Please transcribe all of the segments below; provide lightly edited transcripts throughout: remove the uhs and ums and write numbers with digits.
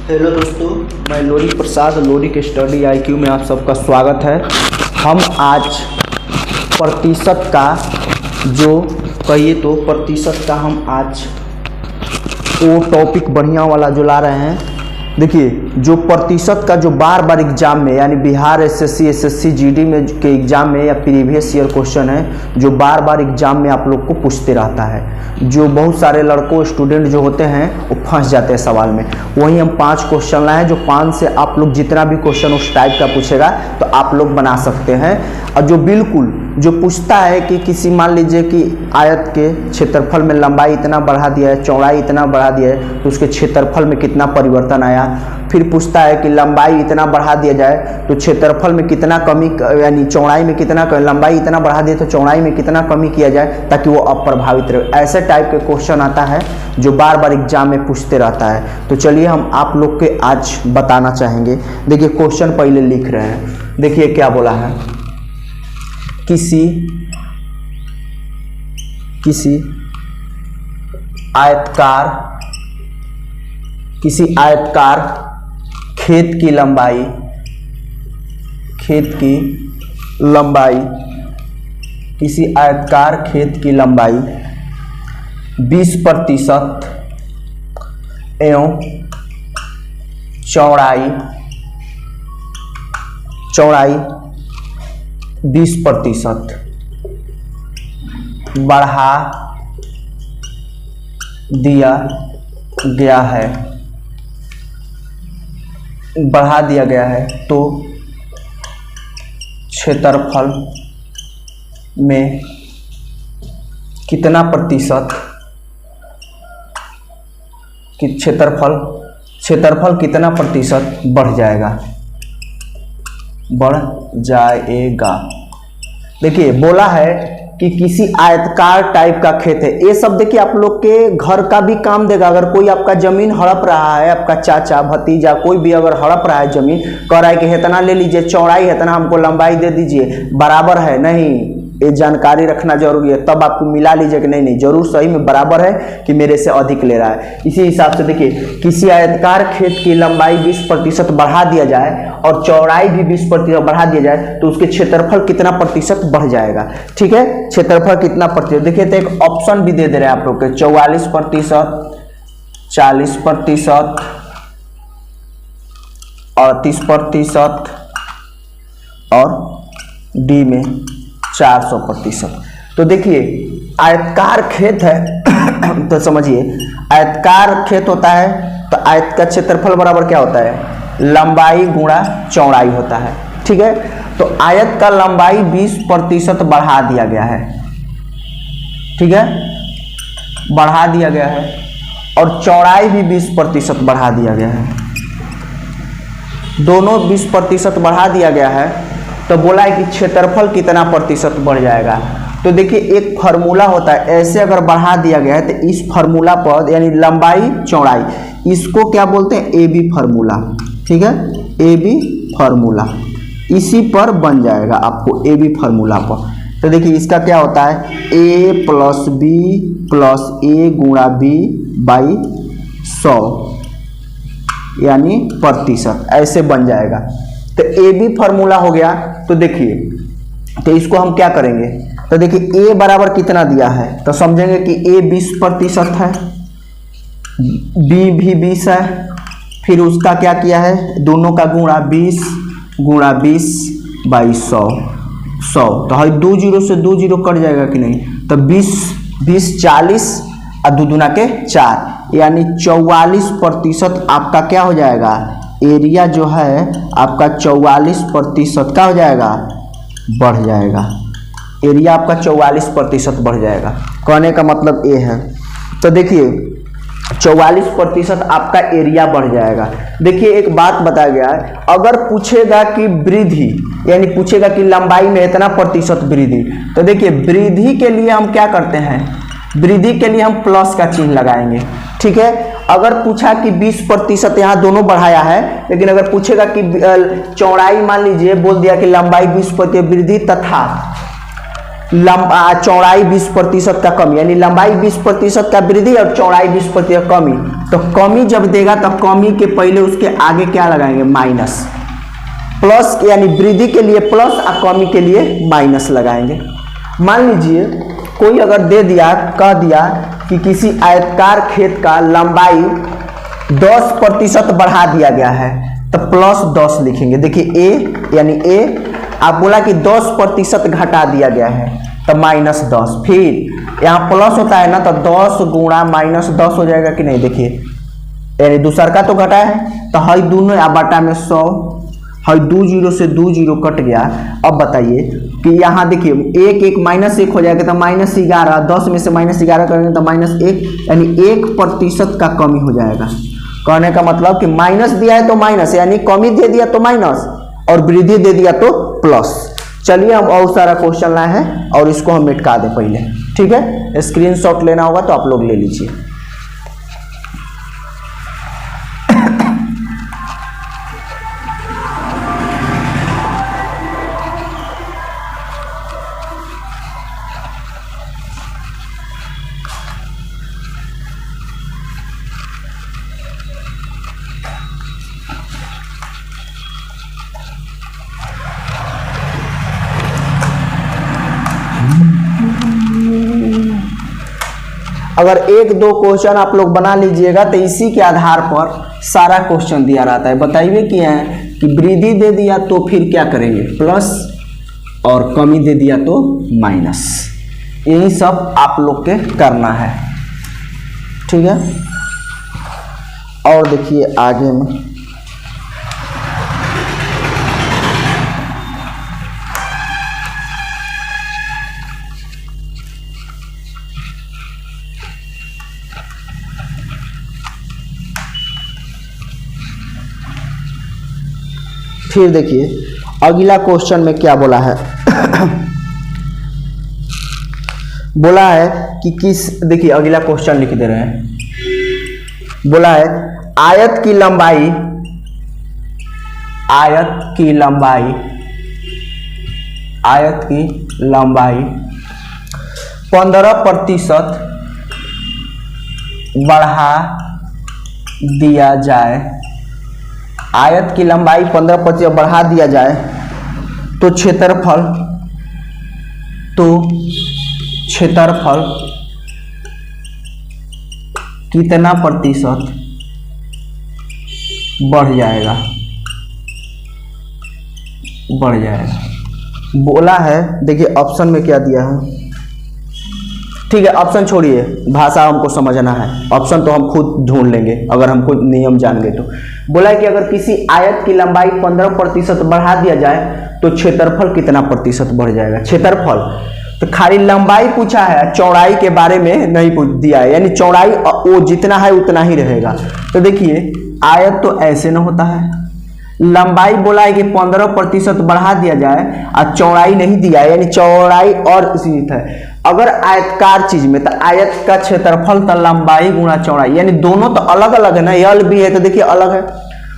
Hello दोस्तों, मैं लोरी प्रसाद लोरी के स्टडी IQ में आप सबका स्वागत है। हम आज प्रतिशत का प्रतिशत का हम आज वो टॉपिक बढ़िया वाला जो ला रहे हैं। देखिए, जो प्रतिशत का जो बार बार एग्जाम में यानी बिहार SSC GD में के एग्जाम में या प्रीवियस ईयर क्वेश्चन है जो बार बार एग्जाम में आप लोग को पूछते रहता है, जो बहुत सारे लड़कों स्टूडेंट जो होते हैं वो फंस जाते हैं सवाल में। वहीं हम 5 क्वेश्चन लाए हैं जो 5 से आप लोग जितना भी क्वेश्चन उस टाइप का पूछेगा तो आप लोग बना सकते हैं। और जो बिल्कुल जो पूछता है कि किसी मान लीजिए कि आयत के क्षेत्रफल में लंबाई इतना बढ़ा दिया है, चौड़ाई इतना बढ़ा दिया है, तो उसके क्षेत्रफल में कितना परिवर्तन आया। फिर पूछता है कि लंबाई इतना बढ़ा दिया जाए तो क्षेत्रफल में कितना कमी, यानी चौड़ाई में कितना, लंबाई इतना बढ़ा दिया तो चौड़ाई में कितना कमी किया जाए ताकि वो अप्रभावित रहे। ऐसे टाइप के क्वेश्चन आता है जो बार बार एग्जाम में पूछते रहता है। तो चलिए हम आप लोग के आज बताना चाहेंगे। देखिए, क्वेश्चन पहले लिख रहे हैं। देखिए क्या बोला है, किसी आयतकार खेत की लंबाई 20% एवं चौड़ाई 20% बढ़ा दिया गया है तो क्षेत्रफल में कितना प्रतिशत क्षेत्रफल कितना प्रतिशत बढ़ जाएगा। देखिए, बोला है कि किसी आयताकार टाइप का खेत है। ये सब देखिए आप लोग के घर का भी काम देगा। अगर कोई आपका जमीन हड़प रहा है, आपका चाचा भतीजा कोई भी अगर हड़प रहा है जमीन, कह रहा है कि इतना ले लीजिए, चौड़ाई इतना, हमको लंबाई दे दीजिए, बराबर है नहीं, ये जानकारी रखना जरूरी है। तब आपको मिला लीजिए कि नहीं जरूर सही में बराबर है कि मेरे से अधिक ले रहा है। इसी हिसाब से देखिए, किसी आयताकार खेत की लंबाई 20% बढ़ा दिया जाए और चौड़ाई भी 20% बढ़ा दिया जाए तो उसके क्षेत्रफल कितना प्रतिशत बढ़ जाएगा। ठीक है, क्षेत्रफल कितना प्रतिशत। देखिए, तो एक ऑप्शन भी दे दे रहे हैं आप लोग के, 44%, 40%, 38% और डी में 400%। तो देखिए, आयताकार खेत है तो समझिए, आयताकार खेत होता है तो आयत का क्षेत्रफल बराबर क्या होता है, लंबाई गुणा चौड़ाई होता है। ठीक है, तो आयत का लंबाई 20% बढ़ा दिया गया है। ठीक है, बढ़ा दिया गया है और चौड़ाई भी 20% बढ़ा दिया गया है। दोनों 20% बढ़ा दिया गया है तो बोला है कि क्षेत्रफल कितना प्रतिशत बढ़ जाएगा। तो देखिए, एक फार्मूला होता है, ऐसे अगर बढ़ा दिया गया है तो इस फार्मूला पर यानी लंबाई चौड़ाई, इसको क्या बोलते हैं, AB फार्मूला। ठीक है, AB फार्मूला इसी पर बन जाएगा आपको, AB फार्मूला पर। तो देखिए, इसका क्या होता है, A + B + A गुणा B बाई 100 यानी प्रतिशत, ऐसे बन जाएगा। तो AB फार्मूला हो गया। तो देखिए, तो इसको हम क्या करेंगे, तो देखिए A बराबर कितना दिया है तो समझेंगे कि A 20% है, B भी 20 है, फिर उसका क्या किया है, दोनों का गुणा 20 गुणा 20 बाई 100। तो हर 2 0 से 2 0 कट जाएगा कि नहीं, तो 20 40 और 2 दूना के 4 यानी 44% आपका क्या हो जाएगा, एरिया जो है आपका 44% का हो जाएगा, बढ़ जाएगा। एरिया आपका 44% बढ़ जाएगा। कहने का मतलब ये है। तो देखिए, 44% आपका एरिया बढ़ जाएगा। देखिए, एक बात बताया गया है, अगर पूछेगा कि वृद्धि यानी पूछेगा कि लंबाई में इतना प्रतिशत वृद्धि, तो देखिए वृद्धि के लिए हम क्या करते हैं, वृद्धि के लिए हम प्लस का चिन्ह लगाएंगे। ठीक है, अगर पूछा कि 20% यहाँ दोनों बढ़ाया है, लेकिन अगर पूछेगा कि चौड़ाई मान लीजिए बोल दिया कि लंबाई 20% वृद्धि तथा चौड़ाई 20% का कमी, यानी लंबाई 20% का वृद्धि और चौड़ाई 20% कमी। तो कमी जब देगा तो कमी के पहले उसके आगे क्या लगाएंगे, माइनस। प्लस यानी वृद्धि के लिए प्लस और कमी के लिए माइनस लगाएंगे। मान लीजिए कोई अगर दे दिया, कह दिया कि किसी आयताकार खेत का लंबाई 10% बढ़ा दिया गया है, तो प्लस 10 लिखेंगे। देखिए ए यानी ए, आप बोला कि 10% घटा दिया गया है तो माइनस 10, फिर यहाँ प्लस होता है ना तो 10 गुणा माइनस 10 हो जाएगा कि नहीं। देखिए यानी दूसर का तो घटा है तो हई दोनों या बटा में 100, हई 2 जीरो से 2 जीरो कट गया। अब बताइए कि यहाँ देखिए एक एक माइनस 1 हो जाएगा तो -11, 10 में से -11 करेंगे तो -1, यानी 1% का कमी हो जाएगा। कहने का मतलब कि माइनस दिया है तो माइनस, यानी कमी दे दिया तो माइनस और वृद्धि दे दिया तो प्लस। चलिए हम और सारा क्वेश्चन लाए हैं और इसको हम मिटा दें पहले, ठीक है। स्क्रीनशॉट लेना होगा तो आप लोग ले लीजिए। अगर एक दो क्वेश्चन आप लोग बना लीजिएगा तो इसी के आधार पर सारा क्वेश्चन दिया रहता है। बताइए कि है कि वृद्धि दे दिया तो फिर क्या करेंगे, प्लस, और कमी दे दिया तो माइनस। यही सब आप लोग के करना है, ठीक है। और देखिए आगे में फिर देखिए अगला क्वेश्चन में क्या बोला है। बोला है कि किस, देखिए अगला क्वेश्चन लिख दे रहे हैं। बोला है आयत की लंबाई 15% बढ़ा दिया जाए, आयत की लंबाई 15% बढ़ा दिया जाए तो क्षेत्रफल कितना प्रतिशत बढ़ जाएगा। बोला है, देखिए ऑप्शन में क्या दिया है, ठीक है। ऑप्शन छोड़िए, भाषा हमको समझना है, ऑप्शन तो हम खुद ढूंढ लेंगे अगर हमको नियम जान गए तो। बोला है कि अगर किसी आयत की लंबाई 15% बढ़ा दिया जाए तो क्षेत्रफल कितना प्रतिशत बढ़ जाएगा। क्षेत्रफल तो खाली लंबाई पूछा है, चौड़ाई के बारे में नहीं पूछ दिया है, यानी चौड़ाई वो जितना है उतना ही रहेगा। तो देखिए आयत तो ऐसे ना होता है, लंबाई बोला है कि 15% बढ़ा दिया जाए और चौड़ाई नहीं दिया है, यानी चौड़ाई और सीमित है। अगर आयतकार चीज में तो आयत का क्षेत्रफल तो लंबाई गुणा चौड़ाई, यानी दोनों तो अलग अलग है ना, यल भी है तो देखिए अलग है।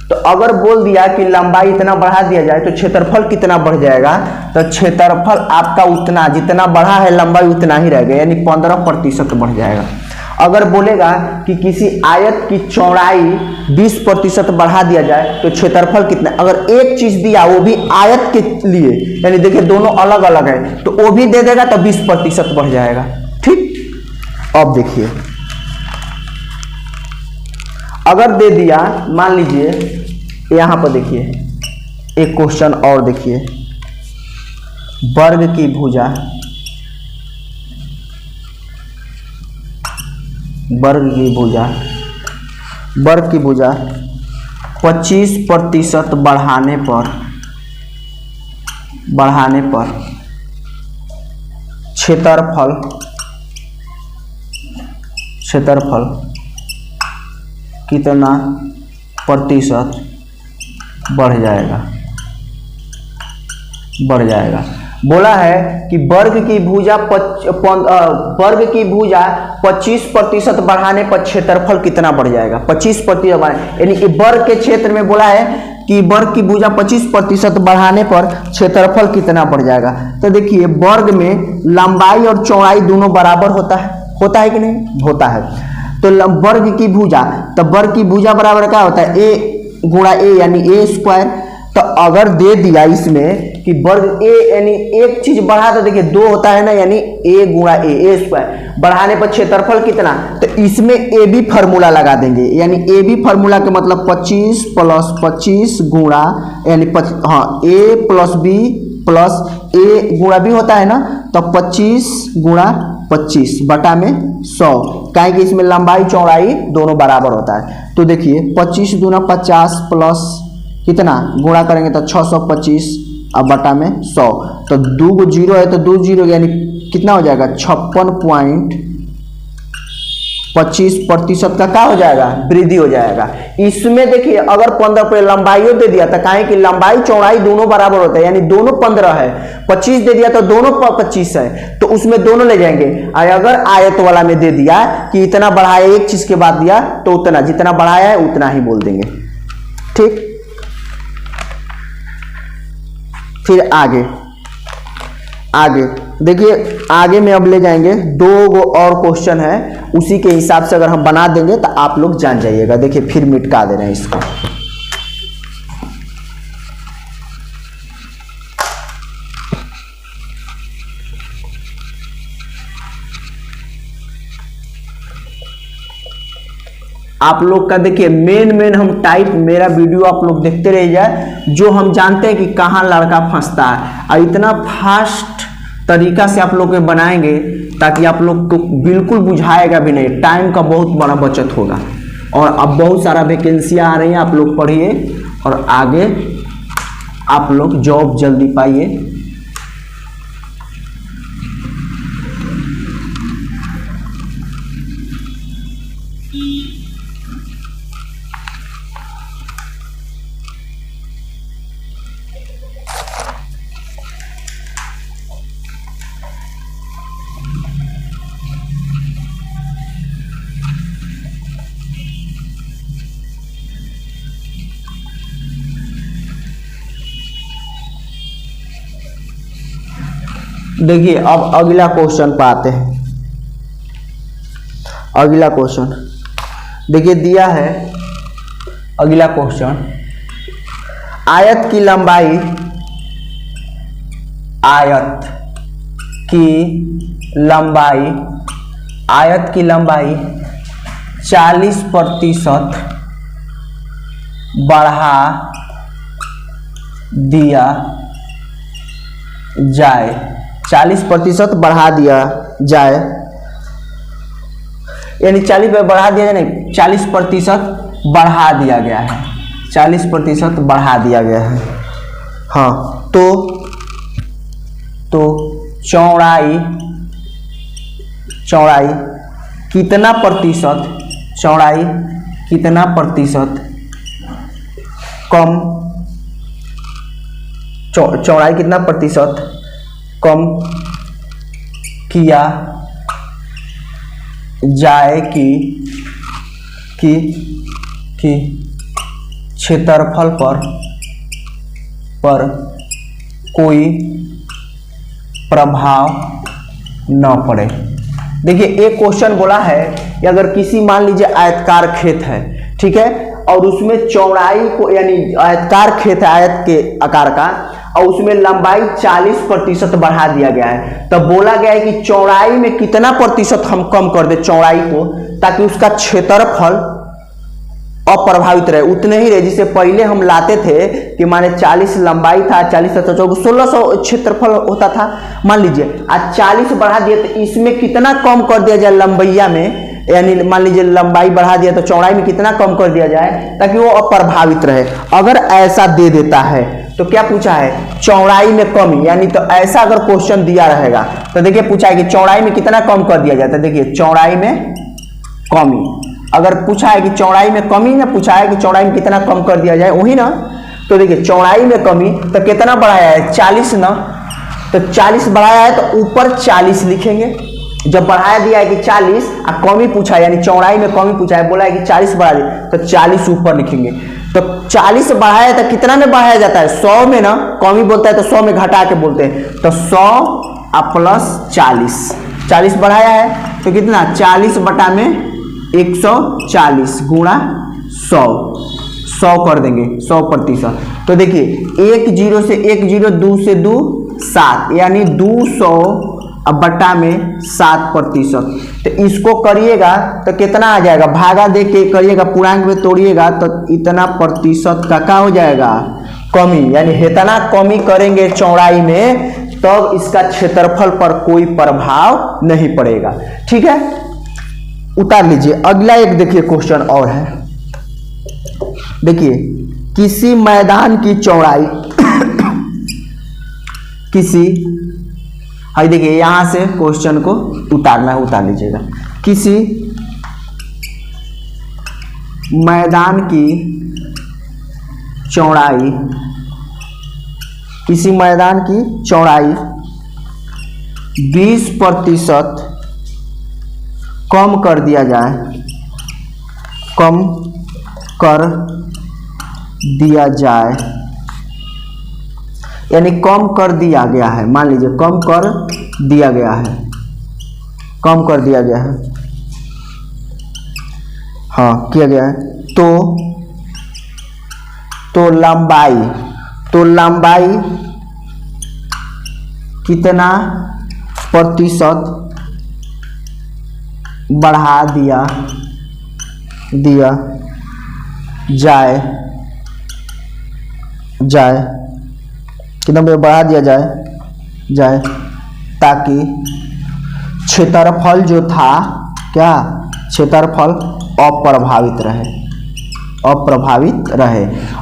तो अगर बोल दिया कि लंबाई इतना बढ़ा दिया जाए तो क्षेत्रफल कितना बढ़ जाएगा, तो क्षेत्रफल आपका उतना, जितना बढ़ा है लंबाई उतना ही रहेगा, यानी 15% बढ़ जाएगा। अगर बोलेगा कि किसी आयत की चौड़ाई 20% बढ़ा दिया जाए तो क्षेत्रफल कितना, अगर एक चीज दिया वो भी आयत के लिए, यानी देखिए दोनों अलग अलग है, तो वो भी दे देगा तो 20% बढ़ जाएगा, ठीक। अब देखिए अगर दे दिया, मान लीजिए यहां पर देखिए एक क्वेश्चन और देखिए, वर्ग की भुजा 25% बढ़ाने पर क्षेत्रफल कितना प्रतिशत बढ़ जाएगा। बोला है कि वर्ग की भुजा 25% बढ़ाने पर क्षेत्रफल कितना बढ़ जाएगा। 25% यानी वर्ग के क्षेत्र में बोला है कि वर्ग की भुजा 25% बढ़ाने पर क्षेत्रफल कितना बढ़ जाएगा। तो देखिए वर्ग में लंबाई और चौड़ाई दोनों बराबर होता है कि नहीं, होता है। तो वर्ग की भुजा, तो वर्ग की भुजा बराबर क्या होता है, ए गुणा ए यानी ए स्क्वायर। तो अगर दे दिया इसमें कि वर्ग ए यानी एक चीज बढ़ा, तो देखिए 2 होता है ना, यानी ए गुणा ए स्क्वायर बढ़ाने पर क्षेत्रफल कितना, तो इसमें ए बी फार्मूला लगा देंगे। यानी ए बी फार्मूला के मतलब 25 + 25 गुणा यानी ए प्लस बी प्लस ए गुणा बी होता है ना, तो 25 गुणा 25 बटा में 100, काहे कि इसमें लंबाई चौड़ाई दोनों बराबर होता है। तो देखिए 25 दूना 50 प्लस कितना गुणा करेंगे तो 625 अब बटा में 100, तो 2 जीरो है तो 2 जीरो यानी कितना हो जाएगा 56.25% का क्या हो जाएगा, वृद्धि हो जाएगा। इसमें देखिए अगर 15 पे लंबाई दे दिया तो काहे कि लंबाई चौड़ाई दोनों बराबर होता है, यानी दोनों 15 है, 25 दे दिया तो दोनों 25 है, तो उसमें दोनों ले जाएंगे। और अगर आयत वाला में दे दिया कि इतना बढ़ाया, एक चीज के बाद दिया तो उतना, जितना बढ़ाया है उतना ही बोल देंगे। ठीक, फिर आगे देखिए, आगे में अब ले जाएंगे 2 और क्वेश्चन है, उसी के हिसाब से अगर हम बना देंगे तो आप लोग जान जाइएगा। देखिए फिर मिटका दे रहे हैं इसको। आप लोग का देखिए मेन हम टाइप मेरा वीडियो आप लोग देखते रह जाए, जो हम जानते हैं कि कहाँ लड़का फंसता है, और इतना फास्ट तरीका से आप लोग बनाएंगे ताकि आप लोग को बिल्कुल बुझाएगा भी नहीं, टाइम का बहुत बड़ा बचत होगा। और अब बहुत सारा वैकेंसियाँ आ रही हैं, आप लोग पढ़िए और आगे आप लोग जॉब जल्दी पाइए। देखिए अब अगला क्वेश्चन पर आते हैं। अगला क्वेश्चन देखिए दिया है, अगला क्वेश्चन, आयत की लंबाई, आयत की लंबाई 40% बढ़ा दिया जाए, 40% बढ़ा दिया जाए, यानी 40 पे बढ़ा दिया जाए, नहीं 40% बढ़ा दिया गया है, 40% बढ़ा दिया गया है। हाँ तो चौड़ाई कितना प्रतिशत, चौड़ाई कितना प्रतिशत कम, चौड़ाई कितना प्रतिशत कम किया जाए कि क्षेत्रफल पर कोई प्रभाव न पड़े। देखिए एक क्वेश्चन बोला है कि अगर किसी मान लीजिए आयतकार खेत है, ठीक है, और उसमें चौड़ाई को, यानी आयतकार खेत है आयत के आकार का, और उसमें लंबाई 40% बढ़ा दिया गया है, तब बोला गया है कि चौड़ाई में कितना प्रतिशत हम कम कर दे चौड़ाई को, ताकि उसका क्षेत्रफल अप्रभावित रहे, उतने ही रहे। जिसे पहले हम लाते थे कि माने 40 लंबाई था, 40 1600 क्षेत्रफल होता था, मान लीजिए आज 40 बढ़ा दिए, तो इसमें कितना कम कर दिया जाए लंबैया में, यानी मान लीजिए लंबाई बढ़ा दिया तो चौड़ाई में कितना कम कर दिया जाए ताकि वो अप्रभावित रहे। अगर ऐसा दे देता है तो क्या पूछा है, चौड़ाई में कमी, यानी तो ऐसा अगर क्वेश्चन दिया रहेगा तो देखिए पूछा है कि चौड़ाई में कितना कम कर दिया जाता है। देखिए चौड़ाई में कमी, अगर पूछा है कि चौड़ाई में कमी ना, पूछा है कि चौड़ाई में कितना कम कर दिया जाए, वही ना। तो देखिए चौड़ाई में कमी तो कितना बढ़ाया है, 40 ना, तो 40 बढ़ाया है तो ऊपर 40 लिखेंगे। जब बढ़ाया दिया है कि 40 और कमी पूछा है, यानी चौड़ाई में कमी पूछा है, बोला है कि 40 बढ़ा दिया तो 40 ऊपर लिखेंगे। तो 40 से बढ़ाया तो कितना में बढ़ाया जाता है, 100 में ना, कमी बोलता है तो 100 में घटा के बोलते हैं, तो 100 प्लस 40 बढ़ाया है तो कितना 40 बटा में 140 गुणा 100 कर देंगे 100%। तो देखिए 1 0 से 1 0, 2 से 2 7, यानी 200 बटा में 7%। तो इसको करिएगा तो कितना आ जाएगा, भागा दे के करिएगा, पूर्णांक में तोड़िएगा तो इतना प्रतिशत का क्या हो जाएगा, कमी, यानी इतना कमी करेंगे चौड़ाई में तब इसका क्षेत्रफल पर कोई प्रभाव नहीं पड़ेगा। ठीक है, उतार लीजिए। अगला एक देखिए क्वेश्चन और है, देखिए किसी मैदान की चौड़ाई किसी, हाँ देखिए यहां से क्वेश्चन को उतारना है, उतार लीजिएगा। किसी मैदान की चौड़ाई, किसी मैदान की चौड़ाई 20% कम कर दिया जाए, कम कर दिया जाए, यानी कम कर दिया गया है, मान लीजिए कम कर दिया गया है, कम कर दिया गया है, हाँ किया गया है, तो लंबाई कितना प्रतिशत बढ़ा दिया जाए कितना बढ़ा दिया जाए ताकि क्षेत्रफल जो था, क्या क्षेत्रफल अप्रभावित रहे।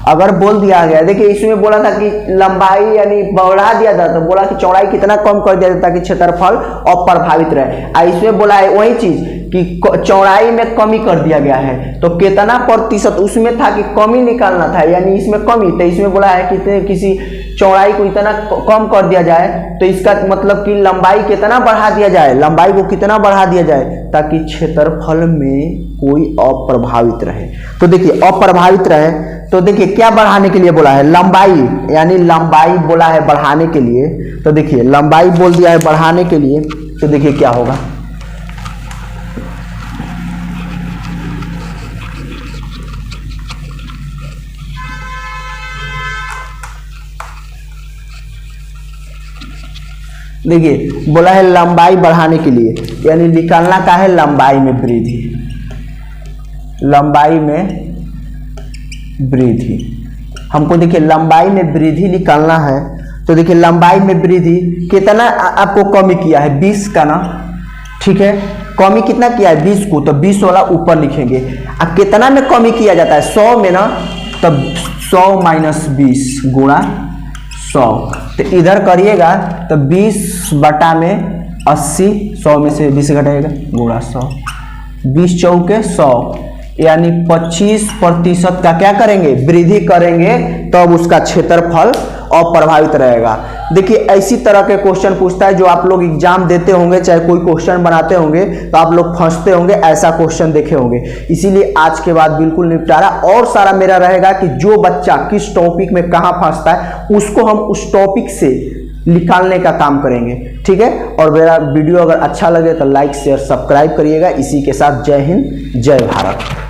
अगर बोल दिया गया, देखिए इसमें बोला था कि लंबाई यानी बढ़ा दिया था, तो बोला कि चौड़ाई कितना कम कर दिया जाता ताकि क्षेत्रफल अप्रभावित रहे। इसमें बोला है वही चीज कि चौड़ाई में कमी कर दिया गया है, तो कितना प्रतिशत उसमें था कि कमी निकालना था, यानी इसमें कमी, तो इसमें बोला है कि किसी चौड़ाई को इतना कम कर दिया जाए, तो इसका मतलब कि लंबाई कितना बढ़ा दिया जाए, लंबाई को कितना बढ़ा दिया जाए ताकि क्षेत्रफल में कोई अप्रभावित रहे। तो देखिए अप्रभावित रहे, तो देखिए क्या बढ़ाने के लिए बोला है, लंबाई, यानी लंबाई बोला है बढ़ाने के लिए, तो देखिए लंबाई बोल दिया है बढ़ाने के लिए, तो देखिए क्या होगा, देखिए बोला है लंबाई बढ़ाने के लिए, यानी निकालना का है लंबाई में वृद्धि, लंबाई में वृद्धि, हमको देखिए लंबाई में वृद्धि निकालना है। तो देखिए लंबाई में वृद्धि कितना आपको कमी किया है, 20 का ना, ठीक है, कमी कितना किया है 20 को, तो 20 वाला ऊपर लिखेंगे। अब कितना में कमी किया जाता है, 100 में ना, तब 100 माइनस 20 गुणा 100, तो इधर करिएगा तो 20 बटा में 80, 100 में से 20 घटाएगा गुणा 100, 20 चौके 100, यानी 25% का क्या करेंगे, वृद्धि करेंगे, तब उसका क्षेत्रफल अप्रभावित रहेगा। देखिए ऐसी तरह के क्वेश्चन पूछता है, जो आप लोग एग्जाम देते होंगे, चाहे कोई क्वेश्चन बनाते होंगे तो आप लोग फंसते होंगे, ऐसा क्वेश्चन देखे होंगे। इसीलिए आज के बाद बिल्कुल निपटारा, और सारा मेरा रहेगा कि जो बच्चा किस टॉपिक में कहाँ फंसता है उसको हम उस टॉपिक से निकालने का काम करेंगे। ठीक है, और मेरा वीडियो अगर अच्छा लगे तो लाइक शेयर सब्सक्राइब करिएगा। इसी के साथ जय हिंद, जय भारत।